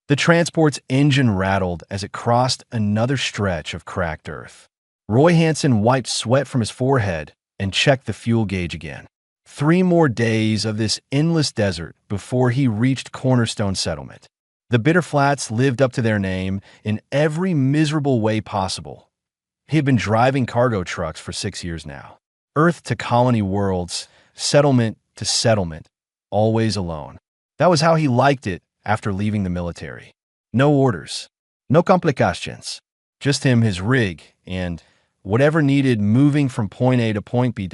The transport's engine rattled as it crossed another stretch of cracked earth. Roy Hansen wiped sweat from his forehead and checked the fuel gauge again. 3 more days of this endless desert before he reached Cornerstone Settlement. The Bitter Flats lived up to their name in every miserable way possible. He had been driving cargo trucks for 6 years now. Earth to colony worlds, settlement to settlement, always alone. That was how he liked it after leaving the military. No orders, no complications, just him, his rig, and whatever needed moving from point A to point B.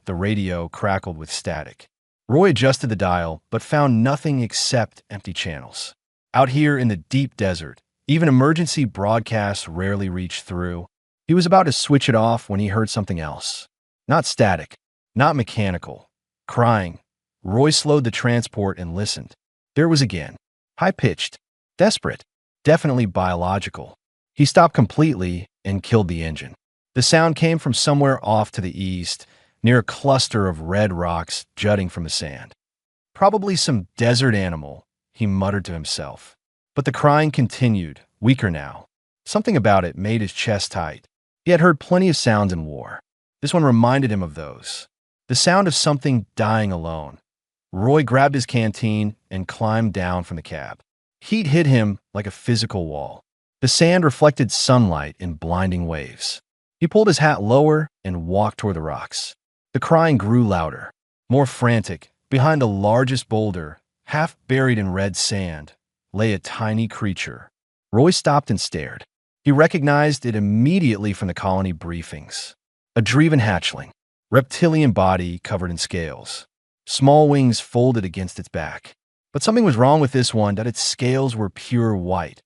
The radio crackled with static. Roy adjusted the dial, but found nothing except empty channels. Out here in the deep desert, even emergency broadcasts rarely reached through. He was about to switch it off when he heard something else. Not static, not mechanical. Crying. Roy slowed the transport and listened. There it was again. High-pitched, desperate, definitely biological. He stopped completely and killed the engine. The sound came from somewhere off to the east, near a cluster of red rocks jutting from the sand. Probably some desert animal, he muttered to himself. But the crying continued, weaker now. Something about it made his chest tight. He had heard plenty of sounds in war. This one reminded him of those. The sound of something dying alone. Roy grabbed his canteen and climbed down from the cab. Heat hit him like a physical wall. The sand reflected sunlight in blinding waves. He pulled his hat lower and walked toward the rocks. The crying grew louder, more frantic. Behind the largest boulder, half buried in red sand, lay a tiny creature. Roy stopped and stared. He recognized it immediately from the colony briefings. A Dreven hatchling, reptilian body covered in scales. Small wings folded against its back. But something was wrong with this one, that its scales were pure white.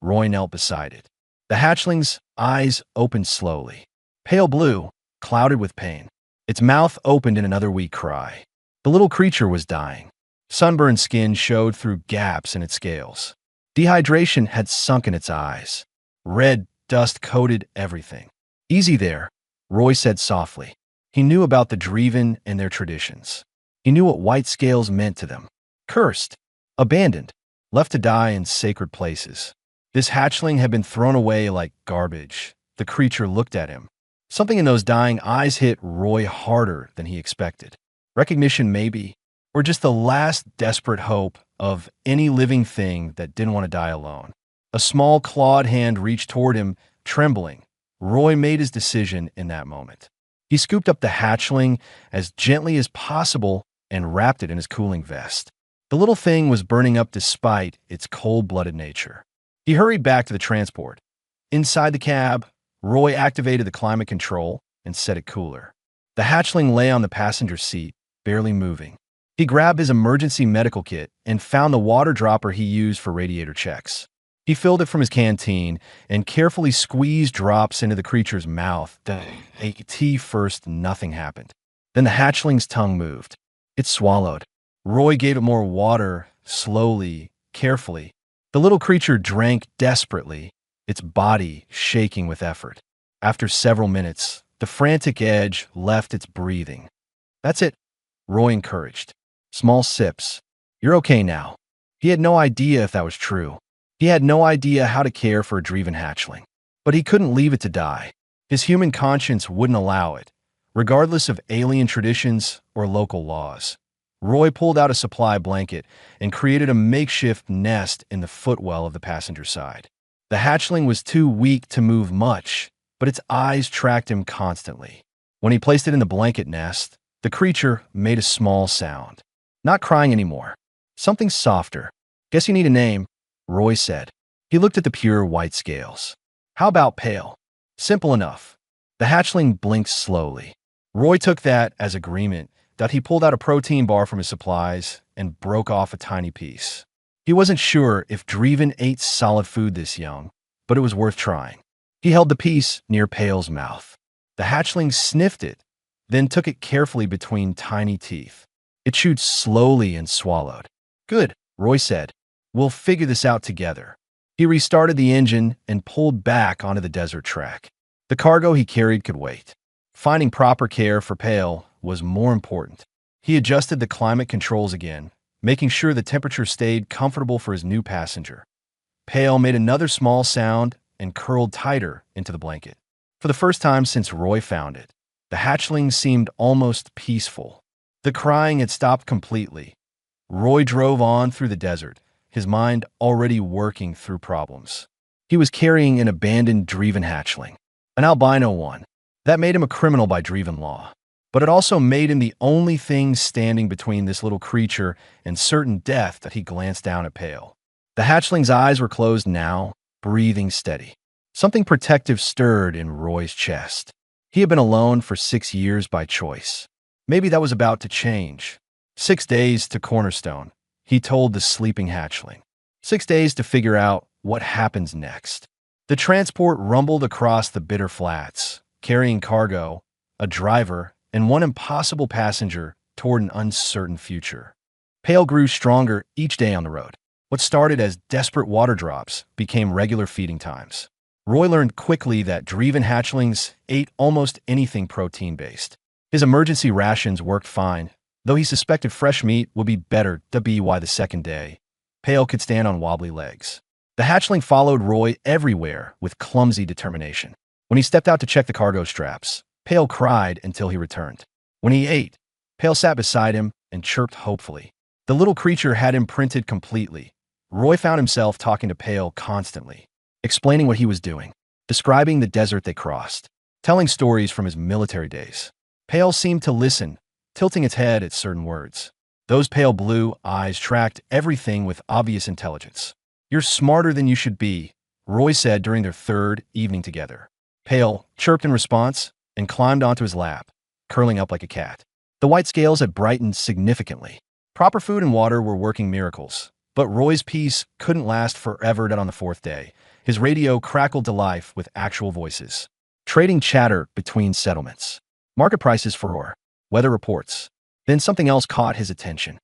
Roy knelt beside it. The hatchling's eyes opened slowly. Pale blue, clouded with pain. Its mouth opened in another weak cry. The little creature was dying. Sunburned skin showed through gaps in its scales. Dehydration had sunken its eyes. Red dust coated everything. "Easy there," Roy said softly. He knew about the Dreven and their traditions. He knew what white scales meant to them. Cursed, abandoned, left to die in sacred places. This hatchling had been thrown away like garbage. The creature looked at him. Something in those dying eyes hit Roy harder than he expected. Recognition, maybe, or just the last desperate hope of any living thing that didn't want to die alone. A small clawed hand reached toward him, trembling. Roy made his decision in that moment. He scooped up the hatchling as gently as possible and wrapped it in his cooling vest. The little thing was burning up despite its cold-blooded nature. He hurried back to the transport. Inside the cab, Roy activated the climate control and set it cooler. The hatchling lay on the passenger seat, barely moving. He grabbed his emergency medical kit and found the water dropper he used for radiator checks. He filled it from his canteen and carefully squeezed drops into the creature's mouth. First, nothing happened. Then the hatchling's tongue moved. It swallowed. Roy gave it more water, slowly, carefully. The little creature drank desperately, its body shaking with effort. After several minutes, the frantic edge left its breathing. "That's it," Roy encouraged. "Small sips. You're okay now." He had no idea if that was true. He had no idea how to care for a Dreven hatchling. But he couldn't leave it to die. His human conscience wouldn't allow it, regardless of alien traditions or local laws. Roy pulled out a supply blanket and created a makeshift nest in the footwell of the passenger side. The hatchling was too weak to move much, but its eyes tracked him constantly. When he placed it in the blanket nest, the creature made a small sound. Not crying anymore. Something softer. "Guess you need a name," Roy said. He looked at the pure white scales. "How about Pale?" "Simple enough." The hatchling blinked slowly. Roy took that as agreement. He pulled out a protein bar from his supplies and broke off a tiny piece. He wasn't sure if Dreven ate solid food this young, but it was worth trying. He held the piece near Pale's mouth. The hatchling sniffed it, then took it carefully between tiny teeth. It chewed slowly and swallowed. "Good," Roy said. "We'll figure this out together." He restarted the engine and pulled back onto the desert track. The cargo he carried could wait. Finding proper care for Pale was more important. He adjusted the climate controls again, making sure the temperature stayed comfortable for his new passenger. Pale made another small sound and curled tighter into the blanket. For the first time since Roy found it, the hatchling seemed almost peaceful. The crying had stopped completely. Roy drove on through the desert, his mind already working through problems. He was carrying an abandoned Dreven hatchling, an albino one. That made him a criminal by Dreven law. But it also made him the only thing standing between this little creature and certain death that he glanced down at Pale. The hatchling's eyes were closed now, breathing steady. Something protective stirred in Roy's chest. He had been alone for 6 years by choice. Maybe that was about to change. 6 days to Cornerstone, he told the sleeping hatchling. 6 days to figure out what happens next. The transport rumbled across the bitter flats, carrying cargo, a driver, and one impossible passenger toward an uncertain future. Pale grew stronger each day on the road. What started as desperate water drops became regular feeding times. Roy learned quickly that Dreven hatchlings ate almost anything protein-based. His emergency rations worked fine, though he suspected fresh meat would be better the second day. Pale could stand on wobbly legs. The hatchling followed Roy everywhere with clumsy determination. When he stepped out to check the cargo straps, Pale cried until he returned. When he ate, Pale sat beside him and chirped hopefully. The little creature had imprinted completely. Roy found himself talking to Pale constantly, explaining what he was doing, describing the desert they crossed, telling stories from his military days. Pale seemed to listen, tilting its head at certain words. Those pale blue eyes tracked everything with obvious intelligence. "You're smarter than you should be," Roy said during their third evening together. Pale chirped in response and climbed onto his lap, curling up like a cat. The white scales had brightened significantly. Proper food and water were working miracles, but Roy's peace couldn't last forever. On the 4th day, his radio crackled to life with actual voices. Trading chatter between settlements. Market prices for ore. Weather reports. Then something else caught his attention.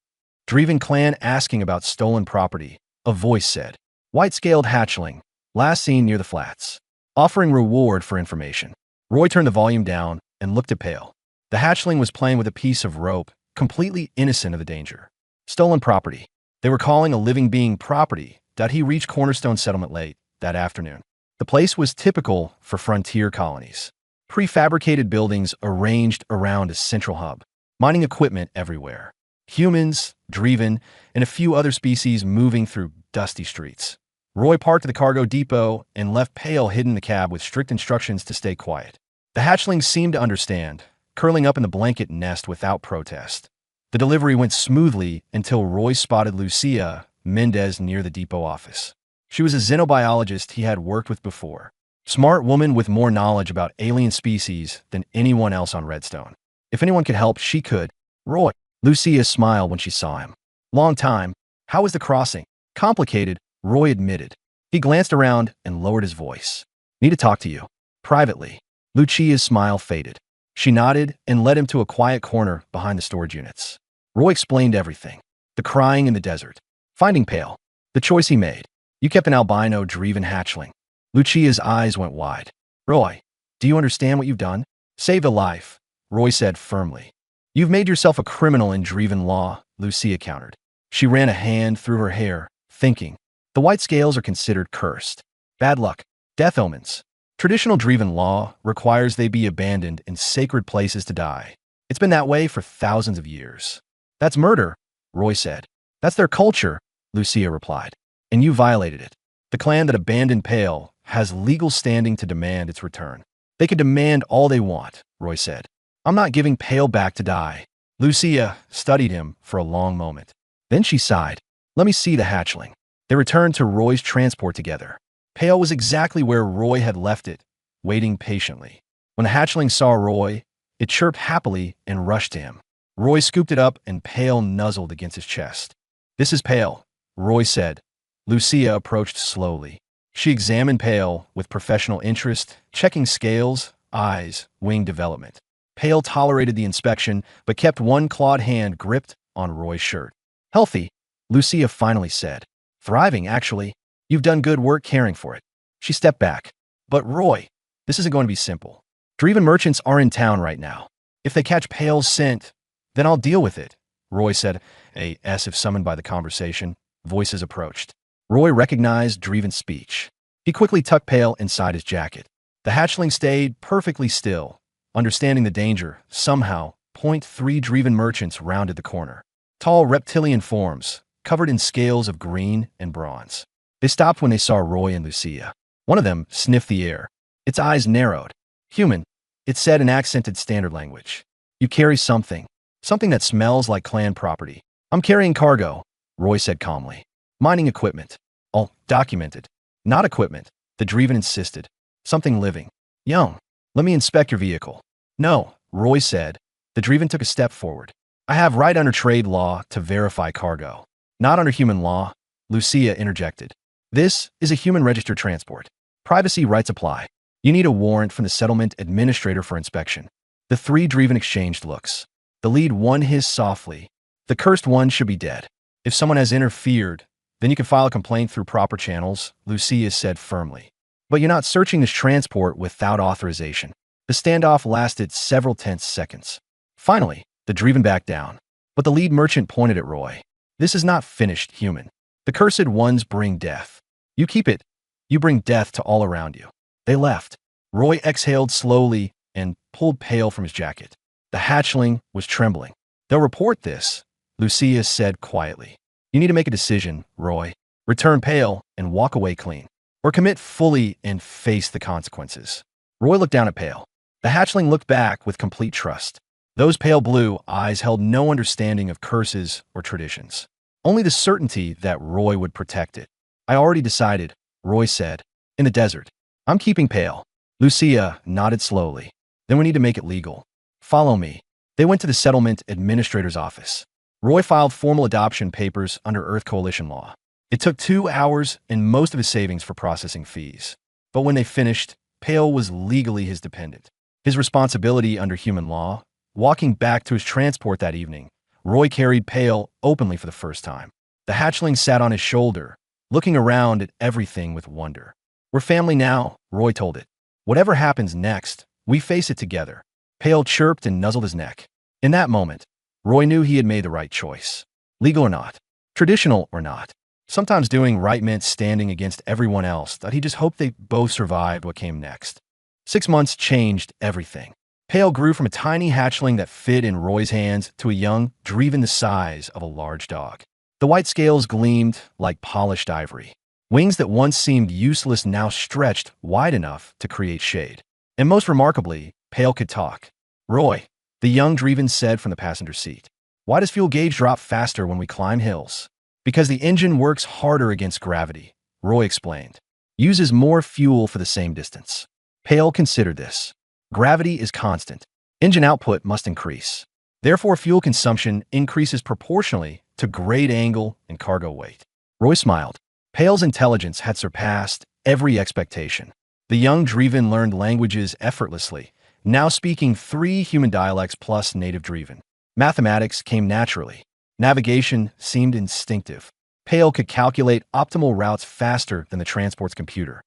Dreven clan asking about stolen property. A voice said, "White-scaled hatchling, last seen near the flats. Offering reward for information." Roy turned the volume down and looked at Pale. The hatchling was playing with a piece of rope, completely innocent of the danger. Stolen property. They were calling a living being property. He reached Cornerstone Settlement late that afternoon. The place was typical for frontier colonies. Prefabricated buildings arranged around a central hub. Mining equipment everywhere. Humans, Dreven, and a few other species moving through dusty streets. Roy parked at the cargo depot and left Pale hidden in the cab with strict instructions to stay quiet. The hatchlings seemed to understand, curling up in the blanket nest without protest. The delivery went smoothly until Roy spotted Lucia Mendez near the depot office. She was a xenobiologist he had worked with before. Smart woman with more knowledge about alien species than anyone else on Redstone. If anyone could help, she could. Roy. Lucia smiled when she saw him. "Long time. How was the crossing?" "Complicated," Roy admitted. He glanced around and lowered his voice. "Need to talk to you. Privately." Lucia's smile faded. She nodded and led him to a quiet corner behind the storage units. Roy explained everything. The crying in the desert. Finding Pale. The choice he made. "You kept an albino Dreven hatchling." Lucia's eyes went wide. "Roy, do you understand what you've done?" "Saved a life," Roy said firmly. "You've made yourself a criminal in Dreven law," Lucia countered. She ran a hand through her hair, thinking. The white scales are considered cursed. Bad luck. Death omens. Traditional Dreven law requires they be abandoned in sacred places to die. It's been that way for thousands of years. "That's murder," Roy said. "That's their culture," Lucia replied. "And you violated it. The clan that abandoned Pale has legal standing to demand its return." "They can demand all they want," Roy said. "I'm not giving Pale back to die." Lucia studied him for a long moment. Then she sighed. "Let me see the hatchling." They returned to Roy's transport together. Pale was exactly where Roy had left it, waiting patiently. When the hatchling saw Roy, it chirped happily and rushed to him. Roy scooped it up and Pale nuzzled against his chest. "This is Pale," Roy said. Lucia approached slowly. She examined Pale with professional interest, checking scales, eyes, wing development. Pale tolerated the inspection, but kept one clawed hand gripped on Roy's shirt. "Healthy," Lucia finally said. "Thriving, actually. You've done good work caring for it." She stepped back. "But Roy, this isn't going to be simple. Dreven merchants are in town right now. If they catch Pale's scent, then I'll deal with it," Roy said, as if summoned by the conversation. Voices approached. Roy recognized Dreven's speech. He quickly tucked Pale inside his jacket. The hatchling stayed perfectly still, understanding the danger. Somehow, .3 Dreven merchants rounded the corner. Tall reptilian forms, covered in scales of green and bronze. They stopped when they saw Roy and Lucia. One of them sniffed the air. Its eyes narrowed. "Human," it said in accented standard language. "You carry something. Something that smells like clan property." "I'm carrying cargo," Roy said calmly. "Mining equipment." "All documented." "Not equipment," the Dreven insisted. "Something living. Young. Let me inspect your vehicle." "No," Roy said. The Dreven took a step forward. "I have right under trade law to verify cargo." "Not under human law," Lucia interjected. "This is a human-registered transport. Privacy rights apply. You need a warrant from the settlement administrator for inspection." The three Dreven exchanged looks. The lead one hissed softly. "The cursed one should be dead. If someone has interfered, then you can file a complaint through proper channels," Lucia said firmly. "But you're not searching this transport without authorization." The standoff lasted several tense seconds. Finally, the Dreven backed down. But the lead merchant pointed at Roy. "This is not finished, human. The cursed ones bring death. You keep it. You bring death to all around you." They left. Roy exhaled slowly and pulled Pale from his jacket. The hatchling was trembling. "They'll report this," Lucia said quietly. "You need to make a decision, Roy. Return Pale and walk away clean. Or commit fully and face the consequences." Roy looked down at Pale. The hatchling looked back with complete trust. Those pale blue eyes held no understanding of curses or traditions. Only the certainty that Roy would protect it. "I already decided," Roy said. "In the desert. I'm keeping Pale." Lucia nodded slowly. "Then we need to make it legal. Follow me." They went to the settlement administrator's office. Roy filed formal adoption papers under Earth Coalition law. It took 2 hours and most of his savings for processing fees. But when they finished, Pale was legally his dependent. His responsibility under human law. Walking back to his transport that evening, Roy carried Pale openly for the first time. The hatchling sat on his shoulder, looking around at everything with wonder. "We're family now," Roy told it. "Whatever happens next, we face it together." Pale chirped and nuzzled his neck. In that moment, Roy knew he had made the right choice. Legal or not, traditional or not. Sometimes doing right meant standing against everyone else that he just hoped they both survived what came next. 6 months changed everything. Pale grew from a tiny hatchling that fit in Roy's hands to a young Dreven the size of a large dog. The white scales gleamed like polished ivory. Wings that once seemed useless now stretched wide enough to create shade. And most remarkably, Pale could talk. "Roy," the young Dreven said from the passenger seat, "why does fuel gauge drop faster when we climb hills?" "Because the engine works harder against gravity," Roy explained. "Uses more fuel for the same distance." Pale considered this. Gravity is constant. Engine output must increase. Therefore, fuel consumption increases proportionally to grade angle and cargo weight. Roy smiled. Pale's intelligence had surpassed every expectation. The young Dreven learned languages effortlessly, now speaking 3 human dialects plus native Dreven. Mathematics came naturally. Navigation seemed instinctive. Pale could calculate optimal routes faster than the transport's computer.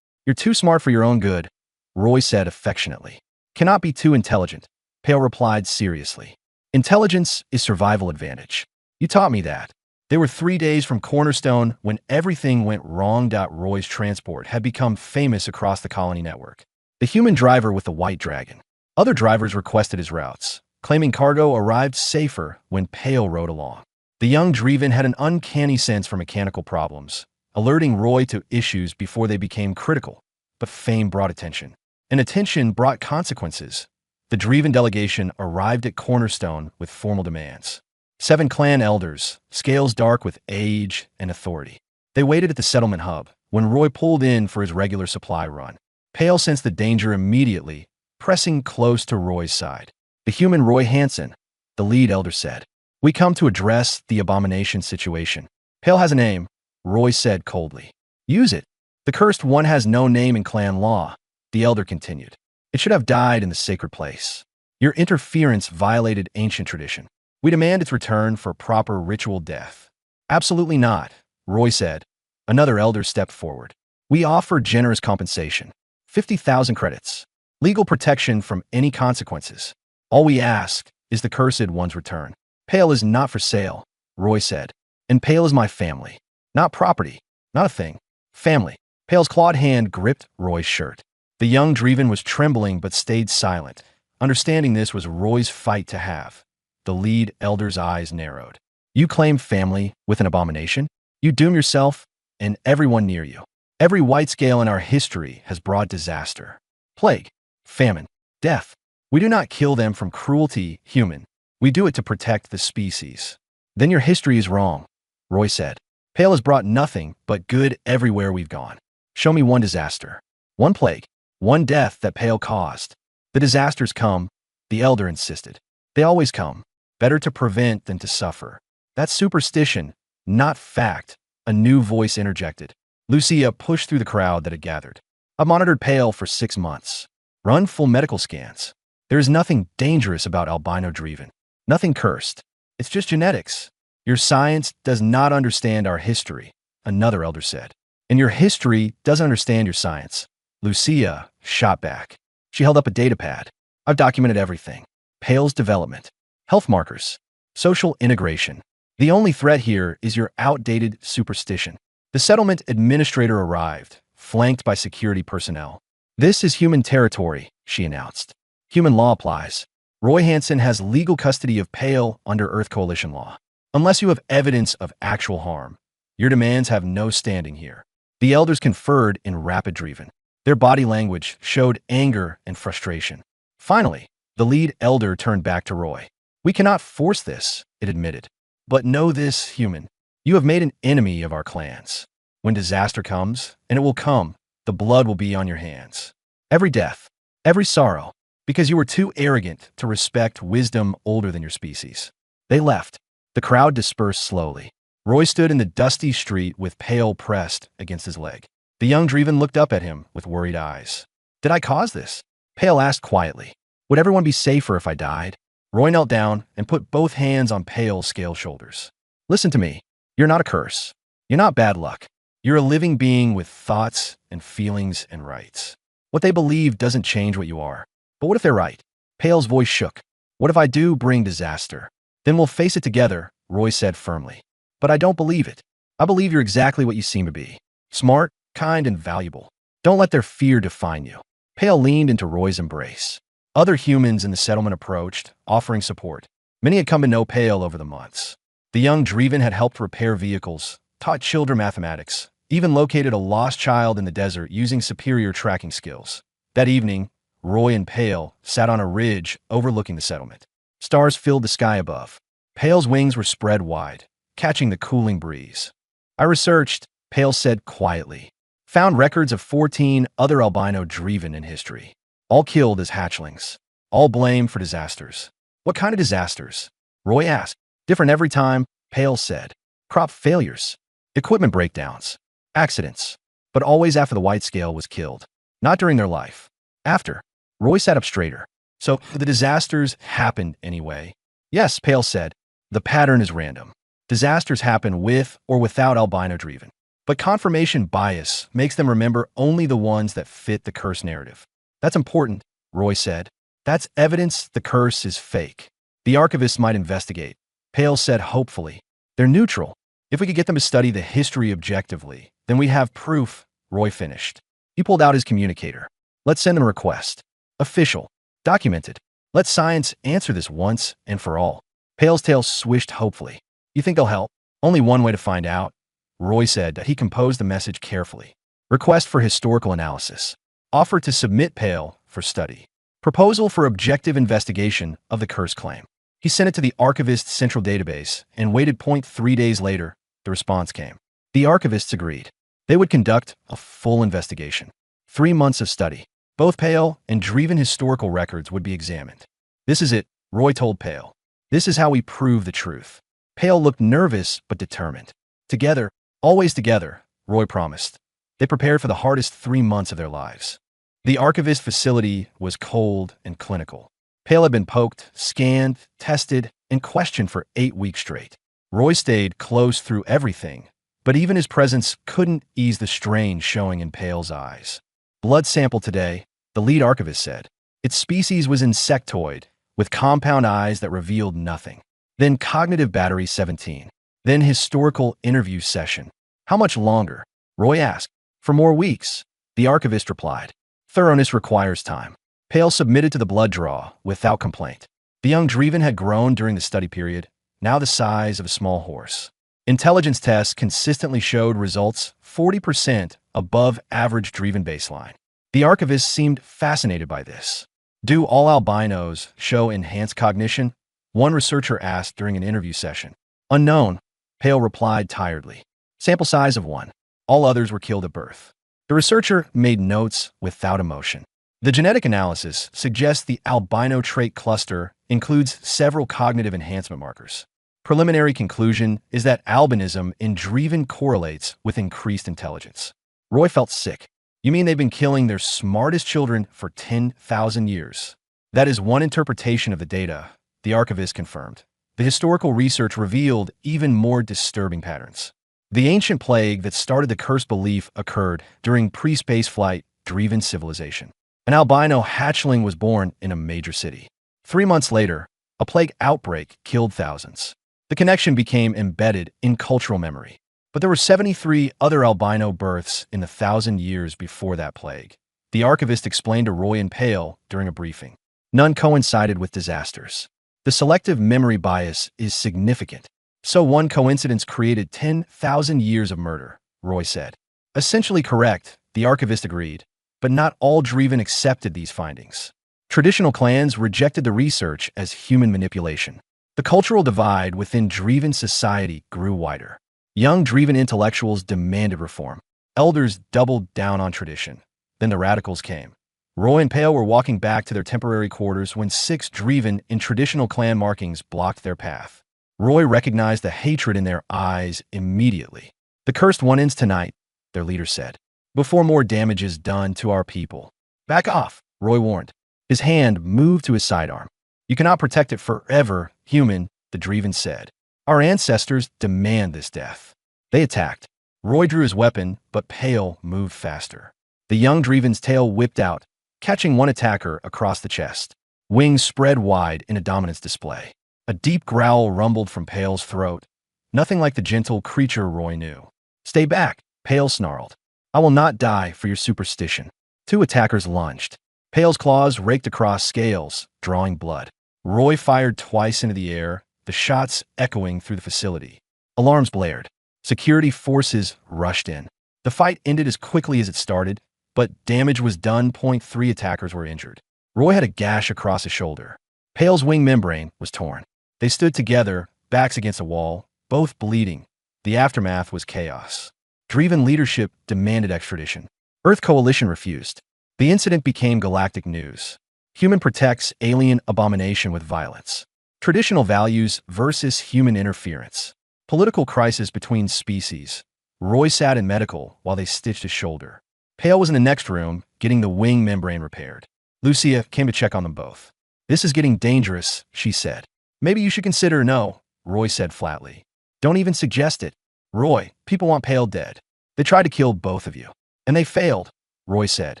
"You're too smart for your own good," Roy said affectionately. "Cannot be too intelligent," Pale replied seriously. "Intelligence is survival advantage. You taught me that." They were 3 days from Cornerstone when everything went wrong. Roy's transport had become famous across the colony network. The human driver with the white dragon. Other drivers requested his routes, claiming cargo arrived safer when Pale rode along. The young Dreven had an uncanny sense for mechanical problems, alerting Roy to issues before they became critical. But fame brought attention. And attention brought consequences. The Dreven delegation arrived at Cornerstone with formal demands. 7 clan elders, scales dark with age and authority. They waited at the settlement hub when Roy pulled in for his regular supply run. Pale sensed the danger immediately, pressing close to Roy's side. "The human Roy Hansen," the lead elder said. "We come to address the abomination situation." "Pale has a name," Roy said coldly. "Use it." "The cursed one has no name in clan law," the elder continued. "It should have died in the sacred place. Your interference violated ancient tradition. We demand its return for proper ritual death." "Absolutely not," Roy said. Another elder stepped forward. "We offer generous compensation. 50,000 credits. Legal protection from any consequences. All we ask is the cursed one's return." "Pale is not for sale," Roy said. "And Pale is my family, not property." Not a thing. Family. Pale's clawed hand gripped Roy's shirt. The young Dreven was trembling but stayed silent. Understanding this was Roy's fight to have. The lead elder's eyes narrowed. You claim family with an abomination? You doom yourself and everyone near you. Every white scale in our history has brought disaster. Plague, famine, death. We do not kill them from cruelty, human. We do it to protect the species. Then your history is wrong, Roy said. Pale has brought nothing but good everywhere we've gone. Show me one disaster, one plague, one death that Pale caused. The disasters come, the elder insisted. They always come. Better to prevent than to suffer. That's superstition, not fact, a new voice interjected. Lucia pushed through the crowd that had gathered. I've monitored Pale for 6 months. Run full medical scans. There is nothing dangerous about albino Dreven. Nothing cursed. It's just genetics. Your science does not understand our history, another elder said. And your history doesn't understand your science. Lucia shot back. She held up a data pad. I've documented everything. Pale's development, health markers, social integration. The only threat here is your outdated superstition. The settlement administrator arrived, flanked by security personnel. This is human territory, she announced. Human law applies. Roy Hansen has legal custody of Pale under Earth Coalition law. Unless you have evidence of actual harm, your demands have no standing here. The elders conferred in rapid Dreven. Their body language showed anger and frustration. Finally, the lead elder turned back to Roy. We cannot force this, it admitted. But know this, human. You have made an enemy of our clans. When disaster comes, and it will come, the blood will be on your hands. Every death, every sorrow, because you were too arrogant to respect wisdom older than your species. They left. The crowd dispersed slowly. Roy stood in the dusty street with Pale pressed against his leg. The young Dreven looked up at him with worried eyes. Did I cause this? Pale asked quietly. Would everyone be safer if I died? Roy knelt down and put both hands on Pale's scale shoulders. Listen to me. You're not a curse. You're not bad luck. You're a living being with thoughts and feelings and rights. What they believe doesn't change what you are. But what if they're right? Pale's voice shook. What if I do bring disaster? Then we'll face it together, Roy said firmly. But I don't believe it. I believe you're exactly what you seem to be. Smart, kind, and valuable. Don't let their fear define you. Pale leaned into Roy's embrace. Other humans in the settlement approached, offering support. Many had come to know Pale over the months. The young Dreven had helped repair vehicles, taught children mathematics, even located a lost child in the desert using superior tracking skills. That evening, Roy and Pale sat on a ridge overlooking the settlement. Stars filled the sky above. Pale's wings were spread wide, catching the cooling breeze. I researched, Pale said quietly. Found records of 14 other albino Dreven in history. All killed as hatchlings. All blamed for disasters. What kind of disasters? Roy asked. Different every time, Pale said. Crop failures. Equipment breakdowns. Accidents. But always after the white scale was killed. Not during their life. After. Roy sat up straighter. So the disasters happened anyway. Yes, Pale said. The pattern is random. Disasters happen with or without albino Dreven. But confirmation bias makes them remember only the ones that fit the curse narrative. That's important, Roy said. That's evidence the curse is fake. The archivists might investigate. Pale said hopefully. They're neutral. If we could get them to study the history objectively, then we'd have proof, Roy finished. He pulled out his communicator. Let's send them a request. Official. Documented. Let science answer this once and for all. Pale's tail swished hopefully. You think they'll help? Only one way to find out. Roy said that he composed the message carefully. Request for historical analysis. Offer to submit Pale for study. Proposal for objective investigation of the curse claim. He sent it to the archivist's central database and waited 0.3 days later, the response came. The archivists agreed. They would conduct a full investigation. 3 months of study. Both Pale and Dreven historical records would be examined. This is it, Roy told Pale. This is how we prove the truth. Pale looked nervous but determined. Together, always together, Roy promised. They prepared for the hardest 3 months of their lives. The archivist facility was cold and clinical. Pale had been poked, scanned, tested, and questioned for 8 weeks straight. Roy stayed close through everything, but even his presence couldn't ease the strain showing in Pale's eyes. Blood sample today, the lead archivist said. Its species was insectoid, with compound eyes that revealed nothing. Then cognitive battery 17. Then historical interview session. How much longer? Roy asked. For more weeks, the archivist replied. Thoroughness requires time. Pale submitted to the blood draw without complaint. The young Dreven had grown during the study period, now the size of a small horse. Intelligence tests consistently showed results 40% above average Dreven baseline. The archivist seemed fascinated by this. Do all albinos show enhanced cognition? One researcher asked during an interview session. Unknown, Pale replied tiredly. Sample size of 1. All others were killed at birth. The researcher made notes without emotion. The genetic analysis suggests the albino trait cluster includes several cognitive enhancement markers. Preliminary conclusion is that albinism in Dreven correlates with increased intelligence. Roy felt sick. You mean they've been killing their smartest children for 10,000 years? That is one interpretation of the data, the archivist confirmed. The historical research revealed even more disturbing patterns. The ancient plague that started the cursed belief occurred during pre-spaceflight Dreven civilization. An albino hatchling was born in a major city. 3 months later, a plague outbreak killed thousands. The connection became embedded in cultural memory. But there were 73 other albino births in the 1,000 years before that plague. The archivist explained to Roy and Pale during a briefing. None coincided with disasters. The selective memory bias is significant. So one coincidence created 10,000 years of murder, Roy said. Essentially correct, the archivist agreed. But not all Dreven accepted these findings. Traditional clans rejected the research as human manipulation. The cultural divide within Dreven society grew wider. Young Dreven intellectuals demanded reform. Elders doubled down on tradition. Then the radicals came. Roy and Pale were walking back to their temporary quarters when 6 Dreven in traditional clan markings blocked their path. Roy recognized the hatred in their eyes immediately. The cursed one ends tonight, their leader said, before more damage is done to our people. Back off, Roy warned. His hand moved to his sidearm. You cannot protect it forever, human, the Dreven said. Our ancestors demand this death. They attacked. Roy drew his weapon, but Pale moved faster. The young Dreven's tail whipped out, catching one attacker across the chest. Wings spread wide in a dominance display. A deep growl rumbled from Pale's throat, nothing like the gentle creature Roy knew. Stay back, Pale snarled. I will not die for your superstition. 2 attackers lunged. Pale's claws raked across scales, drawing blood. Roy fired twice into the air, the shots echoing through the facility. Alarms blared. Security forces rushed in. The fight ended as quickly as it started, but damage was done. 3 attackers were injured. Roy had a gash across his shoulder. Pale's wing membrane was torn. They stood together, backs against a wall, both bleeding. The aftermath was chaos. Dreven leadership demanded extradition. Earth Coalition refused. The incident became galactic news. Human protects alien abomination with violence. Traditional values versus human interference. Political crisis between species. Roy sat in medical while they stitched his shoulder. Pale was in the next room, getting the wing membrane repaired. Lucia came to check on them both. This is getting dangerous, she said. Maybe you should consider no, Roy said flatly. Don't even suggest it. Roy, people want Pale dead. They tried to kill both of you. And they failed, Roy said.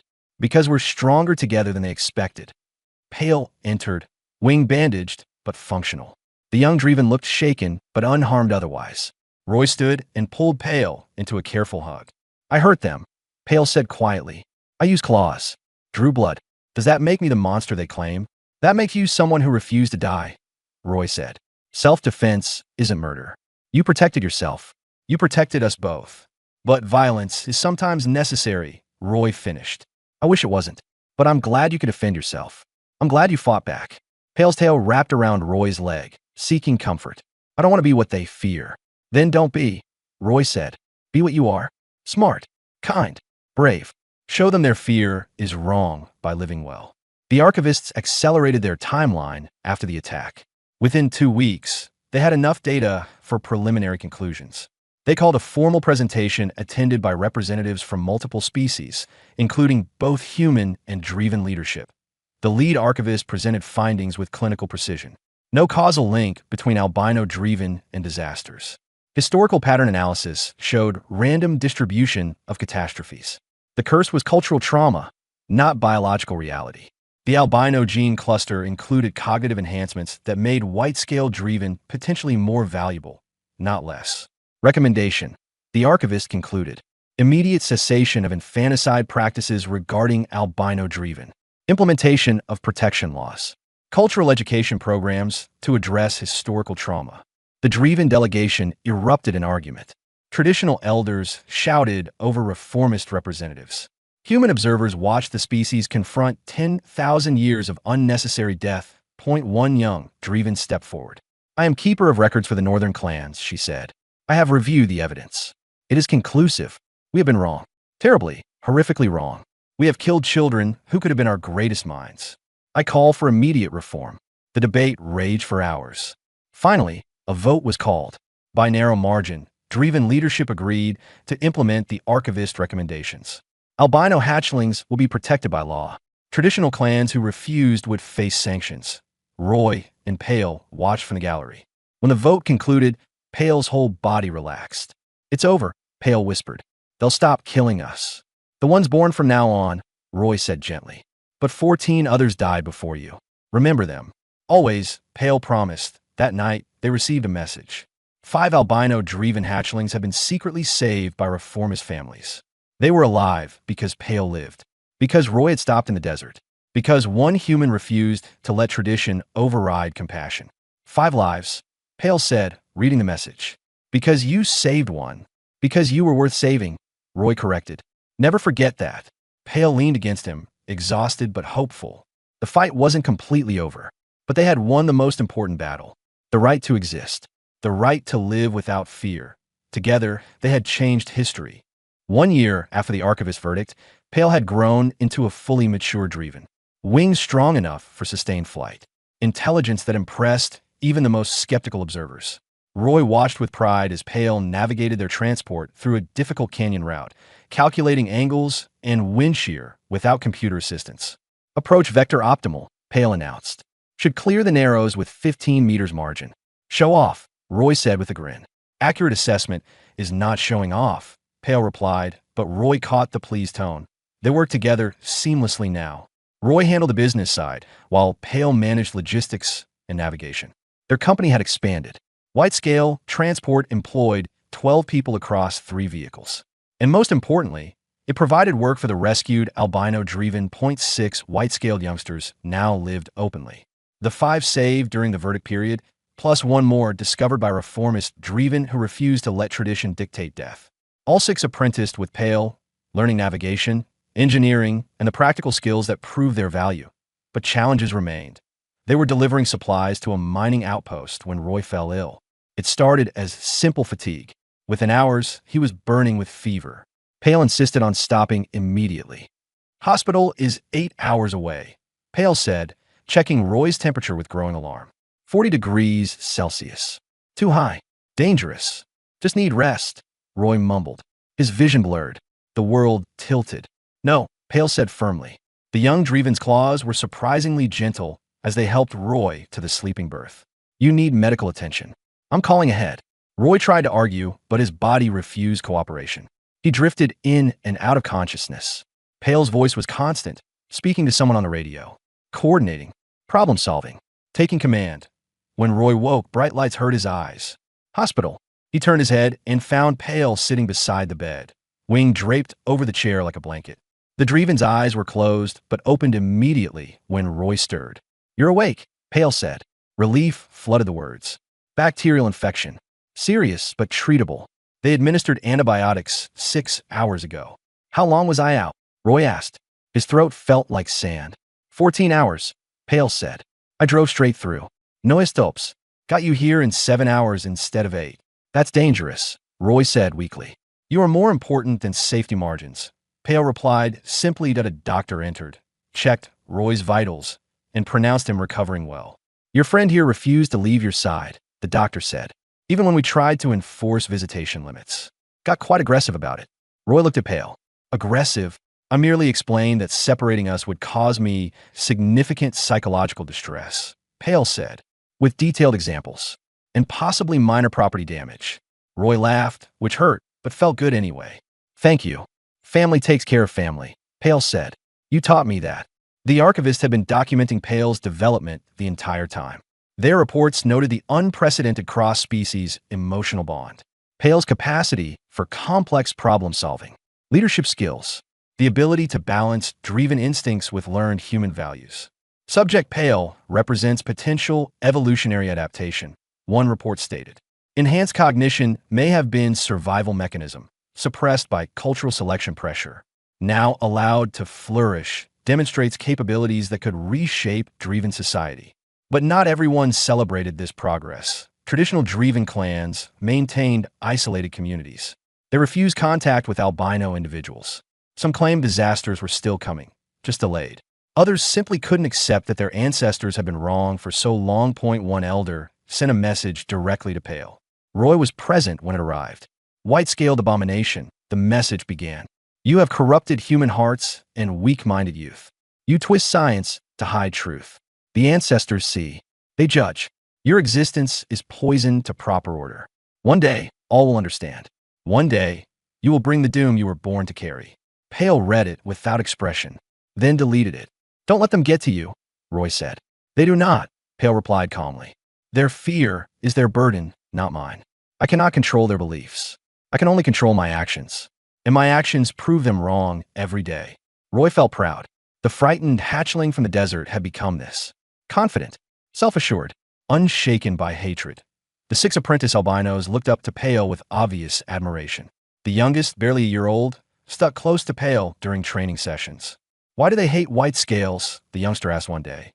Because we're stronger together than they expected. Pale entered, wing bandaged, but functional. The young Dreven looked shaken, but unharmed otherwise. Roy stood and pulled Pale into a careful hug. I hurt them, Pale said quietly. I used claws. Drew blood. Does that make me the monster they claim? That makes you someone who refused to die, Roy said. Self-defense isn't murder. You protected yourself. You protected us both. But violence is sometimes necessary, Roy finished. I wish it wasn't. But I'm glad you could defend yourself. I'm glad you fought back. Pale's tail wrapped around Roy's leg, seeking comfort. I don't want to be what they fear. Then don't be, Roy said. Be what you are. Smart, kind, brave. Show them their fear is wrong by living well. The archivists accelerated their timeline after the attack. Within 2 weeks, they had enough data for preliminary conclusions. They called a formal presentation attended by representatives from multiple species, including both human and Dreven leadership. The lead archivist presented findings with clinical precision. No causal link between albino Dreven and disasters. Historical pattern analysis showed random distribution of catastrophes. The curse was cultural trauma, not biological reality. The albino gene cluster included cognitive enhancements that made white-scale Dreven potentially more valuable, not less. Recommendation. The archivist concluded. Immediate cessation of infanticide practices regarding albino driven. Implementation of protection laws. Cultural education programs to address historical trauma. The Driven delegation erupted in argument. Traditional elders shouted over reformist representatives. Human observers watched the species confront 10,000 years of unnecessary death. One young Driven stepped forward. "I am keeper of records for the northern clans," she said. "I have reviewed the evidence. It is conclusive. We have been wrong. Terribly, horrifically wrong. We have killed children who could have been our greatest minds. I call for immediate reform." The debate raged for hours. Finally, a vote was called. By narrow margin, Driven leadership agreed to implement the archivist recommendations. Albino hatchlings will be protected by law. Traditional clans who refused would face sanctions. Roy and Pale watched from the gallery. When the vote concluded, Pale's whole body relaxed. "It's over," Pale whispered. "They'll stop killing us." "The ones born from now on," Roy said gently. "But 14 others died before you. Remember them." "Always," Pale promised. That night, they received a message. 5 albino Driven hatchlings had been secretly saved by reformist families. They were alive because Pale lived. Because Roy had stopped in the desert. Because one human refused to let tradition override compassion. 5 lives, Pale said, reading the message. "Because you saved one. Because you were worth saving," Roy corrected. "Never forget that." Pale leaned against him, exhausted but hopeful. The fight wasn't completely over, but they had won the most important battle. The right to exist. The right to live without fear. Together, they had changed history. 1 year after the archivist verdict, Pale had grown into a fully mature Driven. Wings strong enough for sustained flight. Intelligence that impressed even the most skeptical observers. Roy watched with pride as Pale navigated their transport through a difficult canyon route, calculating angles and wind shear without computer assistance. "Approach vector optimal," Pale announced. "Should clear the narrows with 15 meters margin." "Show off," Roy said with a grin. "Accurate assessment is not showing off," Pale replied, but Roy caught the pleased tone. They worked together seamlessly now. Roy handled the business side, while Pale managed logistics and navigation. Their company had expanded. Wide-scale transport employed 12 people across 3 vehicles. And most importantly, it provided work for the rescued albino Driven .6 white-scaled youngsters now lived openly. The 5 saved during the verdict period, plus 1 more discovered by reformist Driven who refused to let tradition dictate death. All 6 apprenticed with Pale, learning navigation, engineering, and the practical skills that proved their value. But challenges remained. They were delivering supplies to a mining outpost when Roy fell ill. It started as simple fatigue. Within hours, he was burning with fever. Pale insisted on stopping immediately. "Hospital is 8 hours away," Pale said, checking Roy's temperature with growing alarm. 40 degrees Celsius. "Too high. Dangerous. Just need rest," Roy mumbled. His vision blurred. The world tilted. "No," Pale said firmly. The young Driven's claws were surprisingly gentle as they helped Roy to the sleeping berth. "You need medical attention. I'm calling ahead." Roy tried to argue, but his body refused cooperation. He drifted in and out of consciousness. Pale's voice was constant, speaking to someone on the radio. Coordinating. Problem-solving. Taking command. When Roy woke, bright lights hurt his eyes. "Hospital." He turned his head and found Pale sitting beside the bed, wing draped over the chair like a blanket. The Driven's eyes were closed, but opened immediately when Roy stirred. "You're awake," Pale said. Relief flooded the words. "Bacterial infection. Serious, but treatable. They administered antibiotics 6 hours ago." "How long was I out?" Roy asked. His throat felt like sand. 14 hours, Pale said. "I drove straight through. No stops. Got you here in 7 hours instead of 8. "That's dangerous," Roy said weakly. "You are more important than safety margins." Pale replied simply that a doctor entered, checked Roy's vitals, and pronounced him recovering well. "Your friend here refused to leave your side," the doctor said, "even when we tried to enforce visitation limits. Got quite aggressive about it." Roy looked at Pale. "Aggressive? I merely explained that separating us would cause me significant psychological distress," Pale said, with detailed examples, "and possibly minor property damage." Roy laughed, which hurt, but felt good anyway. "Thank you. Family takes care of family," Pale said. "You taught me that." The archivist had been documenting Pale's development the entire time. Their reports noted the unprecedented cross-species emotional bond, Pale's capacity for complex problem-solving, Leadership skills. The ability to balance driven instincts with learned human values. Subject Pale represents potential evolutionary adaptation, one report stated. Enhanced cognition may have been survival mechanism, suppressed by cultural selection pressure. Now allowed to flourish, demonstrates capabilities that could reshape driven society. But not everyone celebrated this progress. Traditional driven clans maintained isolated communities. They refused contact with albino individuals. Some claimed disasters were still coming, just delayed. Others simply couldn't accept that their ancestors had been wrong for so long. One elder sent a message directly to Pale. Roy was present when it arrived. White-scaled abomination, the message began. You have corrupted human hearts and weak-minded youth. You twist science to hide truth. The ancestors see. They judge. Your existence is poison to proper order. One day, all will understand. One day, you will bring the doom you were born to carry. Pale read it without expression, then deleted it. Don't let them get to you, Roy said. They do not, Pale replied calmly. Their fear is their burden, not mine. I cannot control their beliefs. I can only control my actions. And my actions prove them wrong every day. Roy felt proud. The frightened hatchling from the desert had become this. Confident, self-assured, unshaken by hatred. The 6 apprentice albinos looked up to Pale with obvious admiration. The youngest, barely a year old, stuck close to Pale during training sessions. Why do they hate white scales? The youngster asked one day.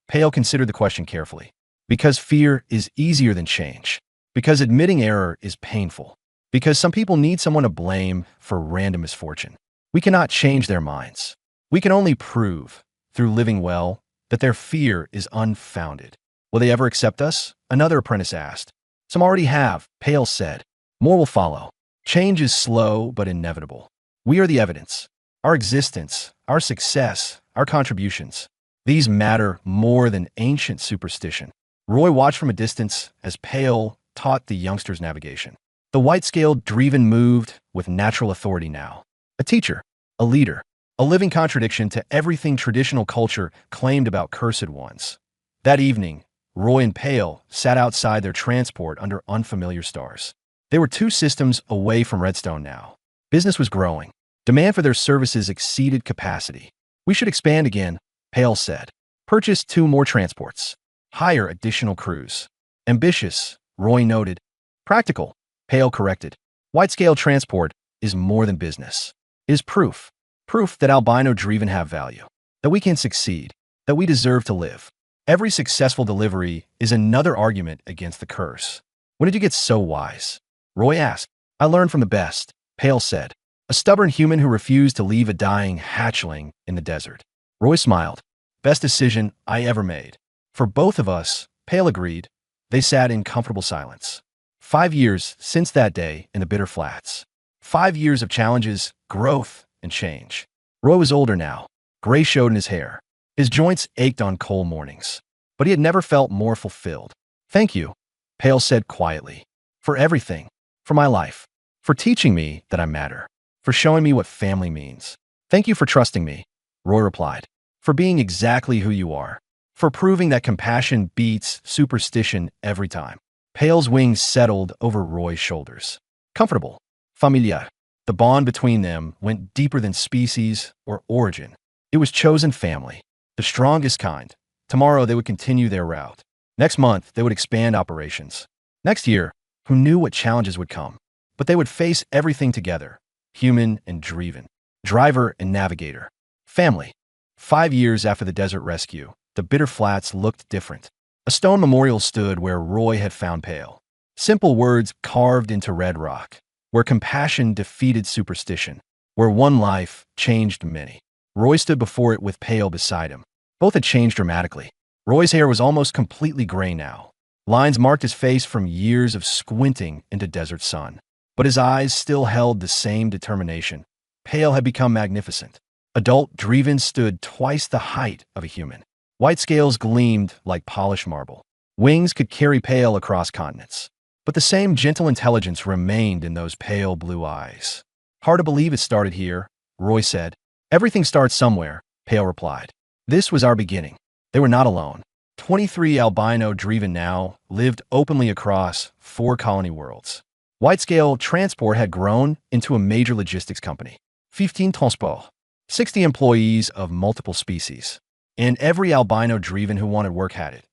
Pale considered the question carefully. Because fear is easier than change. Because admitting error is painful. Because some people need someone to blame for random misfortune. We cannot change their minds. We can only prove, through living well, that their fear is unfounded. Will they ever accept us? Another apprentice asked. Some already have, Pale said. More will follow. Change is slow but inevitable. We are the evidence. Our existence, our success, our contributions. These matter more than ancient superstition. Roy watched from a distance as Pale taught the youngsters navigation. The white-scaled driven moved with natural authority now. A teacher, a leader, a living contradiction to everything traditional culture claimed about cursed ones. That evening, Roy and Pale sat outside their transport under unfamiliar stars. They were 2 systems away from Redstone now. Business was growing. Demand for their services exceeded capacity. We should expand again, Pale said. Purchase 2 more transports. Hire additional crews. Ambitious, Roy noted. Practical, Pale corrected. White-scale transport is more than business. It is proof. Proof that albino driven have value. That we can succeed. That we deserve to live. Every successful delivery is another argument against the curse. When did you get so wise? Roy asked. I learned from the best, Pale said. A stubborn human who refused to leave a dying hatchling in the desert. Roy smiled. Best decision I ever made. For both of us, Pale agreed. They sat in comfortable silence. 5 years since that day in the Bitter Flats. 5 years of challenges, growth, and change. Roy was older now. Gray showed in his hair. His joints ached on cold mornings. But he had never felt more fulfilled. Thank you, Pale said quietly. For everything. For my life. For teaching me that I matter. For showing me what family means. Thank you for trusting me, Roy replied. For being exactly who you are. For proving that compassion beats superstition every time. Pale's wings settled over Roy's shoulders. Comfortable. Familiar. The bond between them went deeper than species or origin. It was chosen family. The strongest kind. Tomorrow they would continue their route. Next month they would expand operations. Next year, who knew what challenges would come? But they would face everything together. Human and driven. Driver and navigator. Family. 5 years after the desert rescue, the Bitter Flats looked different. A stone memorial stood where Roy had found Pale. Simple words carved into red rock. Where compassion defeated superstition. Where one life changed many. Roy stood before it with Pale beside him. Both had changed dramatically. Roy's hair was almost completely gray now. Lines marked his face from years of squinting into desert sun. But his eyes still held the same determination. Pale had become magnificent. Adult driven stood twice the height of a human. White scales gleamed like polished marble. Wings could carry Pale across continents. But the same gentle intelligence remained in those pale blue eyes. Hard to believe it started here, Roy said. Everything starts somewhere, Pale replied. This was our beginning. They were not alone. 23 albino driven now lived openly across 4 colony worlds. White-scale transport had grown into a major logistics company. 15 transport, 60 employees of multiple species. And every albino Dreven who wanted work had it.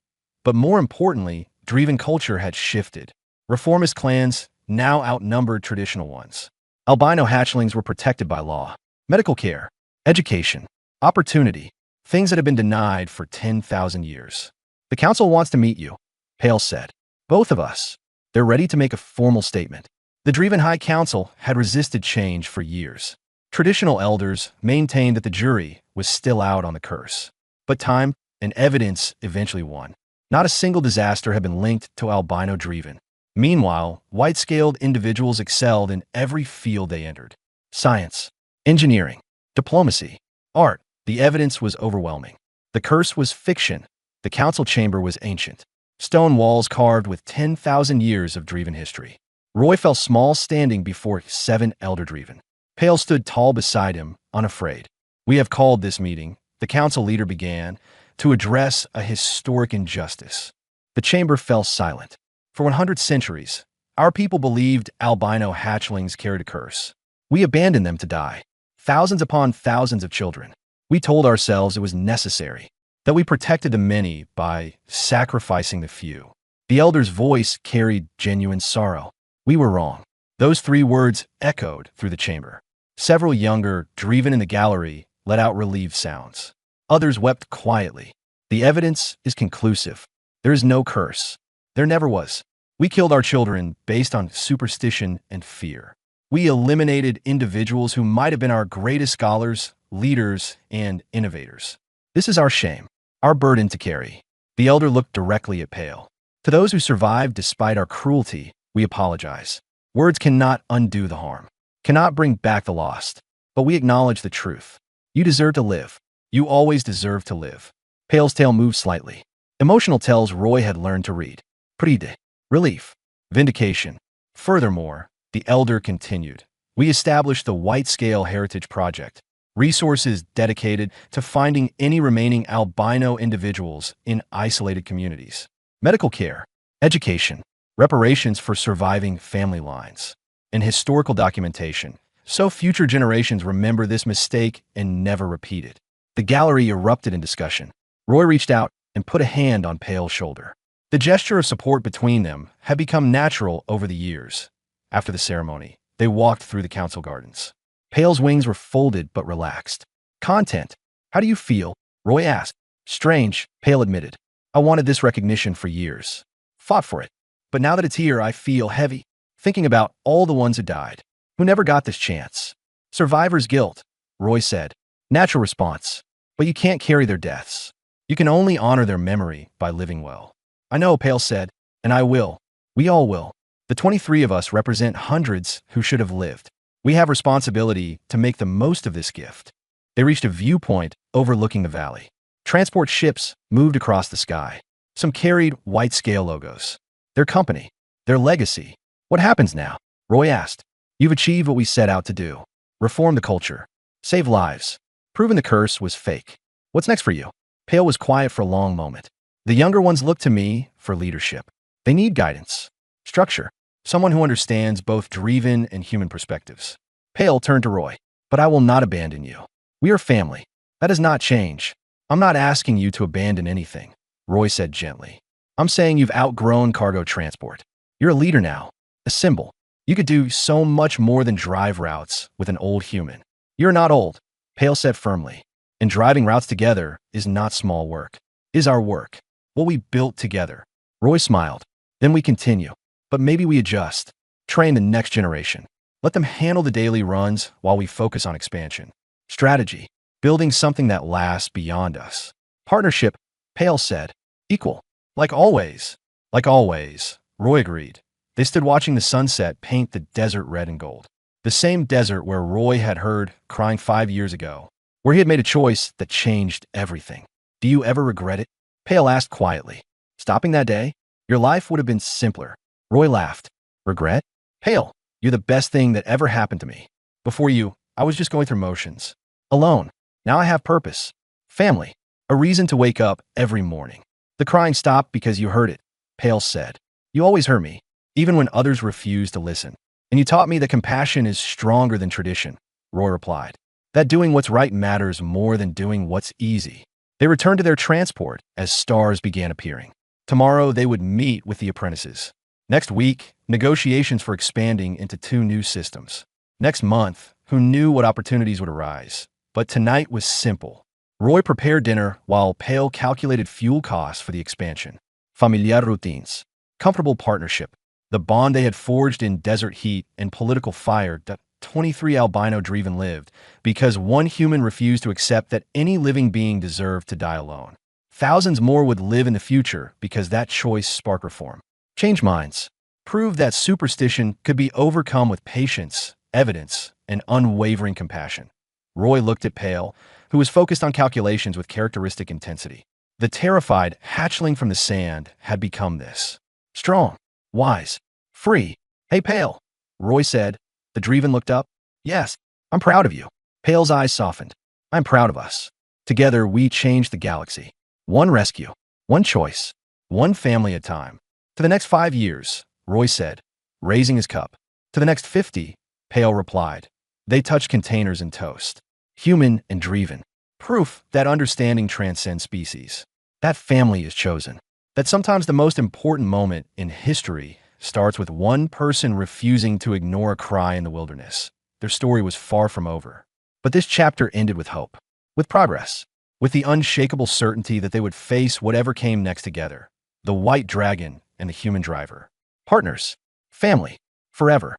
But more importantly, Dreven culture had shifted. Reformist clans now outnumbered traditional ones. Albino hatchlings were protected by law. Medical care, education, opportunity, things that have been denied for 10,000 years. The council wants to meet you, Pale said. Both of us. They're ready to make a formal statement. The Dreven High Council had resisted change for years. Traditional elders maintained that the jury was still out on the curse. But time and evidence eventually won. Not a single disaster had been linked to albino Dreven. Meanwhile, white-scaled individuals excelled in every field they entered. Science, engineering, diplomacy, art. The evidence was overwhelming. The curse was fiction. The council chamber was ancient. Stone walls carved with 10,000 years of Dreven history. Roy felt small standing before 7 elder Dreven. Pale stood tall beside him, unafraid. We have called this meeting, the council leader began, to address a historic injustice. The chamber fell silent. For 100 centuries, our people believed albino hatchlings carried a curse. We abandoned them to die. Thousands upon thousands of children. We told ourselves it was necessary, that we protected the many by sacrificing the few. The elder's voice carried genuine sorrow. We were wrong. Those 3 words echoed through the chamber. Several younger, Dreven in the gallery, let out relieved sounds. Others wept quietly. The evidence is conclusive. There is no curse. There never was. We killed our children based on superstition and fear. We eliminated individuals who might have been our greatest scholars, leaders, and innovators. This is our shame, our burden to carry. The elder looked directly at Pale. To those who survived despite our cruelty, we apologize. Words cannot undo the harm, cannot bring back the lost. But we acknowledge the truth. You deserve to live. You always deserve to live. Pale's tail moved slightly. Emotional tells Roy had learned to read. Pride, relief, vindication. Furthermore, the elder continued. We established the White Scale Heritage Project, resources dedicated to finding any remaining albino individuals in isolated communities. Medical care, education, reparations for surviving family lines, and historical documentation, so future generations remember this mistake and never repeat it. The gallery erupted in discussion. Roy reached out and put a hand on Pale's shoulder. The gesture of support between them had become natural over the years. After the ceremony, they walked through the council gardens. Pale's wings were folded but relaxed. Content. How do you feel? Roy asked. Strange, Pale admitted. I wanted this recognition for years. Fought for it. But now that it's here, I feel heavy, thinking about all the ones who died, who never got this chance. Survivor's guilt, Roy said. Natural response. But you can't carry their deaths. You can only honor their memory by living well. I know, Pale said, and I will. We all will. The 23 of us represent hundreds who should have lived. We have responsibility to make the most of this gift. They reached a viewpoint overlooking the valley. Transport ships moved across the sky. Some carried white scale logos. Their company, their legacy. What happens now? Roy asked. You've achieved what we set out to do. Reform the culture. Save lives. Proven the curse was fake. What's next for you? Pale was quiet for a long moment. The younger ones look to me for leadership. They need guidance. Structure. Someone who understands both Dreven and human perspectives. Pale turned to Roy. But I will not abandon you. We are family. That does not change. I'm not asking you to abandon anything, Roy said gently. I'm saying you've outgrown cargo transport. You're a leader now. A symbol. You could do so much more than drive routes with an old human. You're not old, Pale said firmly. And driving routes together is not small work. Is our work. What we built together. Roy smiled. Then we continue. But maybe we adjust. Train the next generation. Let them handle the daily runs while we focus on expansion. Strategy. Building something that lasts beyond us. Partnership, Pale said. Equal. Like always. Like always, Roy agreed. They stood watching the sunset paint the desert red and gold. The same desert where Roy had heard crying 5 years ago. Where he had made a choice that changed everything. Do you ever regret it? Pale asked quietly. Stopping that day? Your life would have been simpler. Roy laughed. Regret? Pale, you're the best thing that ever happened to me. Before you, I was just going through motions. Alone. Now I have purpose. Family. A reason to wake up every morning. The crying stopped because you heard it, Pale said. You always heard me, even when others refused to listen. And you taught me that compassion is stronger than tradition. Roy replied. That doing what's right matters more than doing what's easy. They returned to their transport as stars began appearing. Tomorrow, they would meet with the apprentices. Next week, negotiations for expanding into 2 new systems. Next month, who knew what opportunities would arise? But tonight was simple. Roy prepared dinner while Pale calculated fuel costs for the expansion. Familiar routines. Comfortable partnership. The bond they had forged in desert heat and political fire. 23 albino Dreven lived because one human refused to accept that any living being deserved to die alone. Thousands more would live in the future because that choice sparked reform. Change minds. Prove that superstition could be overcome with patience, evidence, and unwavering compassion. Roy looked at Pale, who was focused on calculations with characteristic intensity. The terrified hatchling from the sand had become this. Strong, wise, free. Hey, Pale, Roy said. The Dreven looked up. Yes, I'm proud of you. Pale's eyes softened. I'm proud of us. Together, we changed the galaxy. One rescue, one choice, one family at a time. To the next 5 years, Roy said, raising his cup. To the next 50, Pale replied. They touched containers and toast. Human and Dreven. Proof that understanding transcends species. That family is chosen. That sometimes the most important moment in history starts with one person refusing to ignore a cry in the wilderness. Their story was far from over. But this chapter ended with hope, with progress, with the unshakable certainty that they would face whatever came next together. The white dragon and the human driver. Partners. Family. Forever.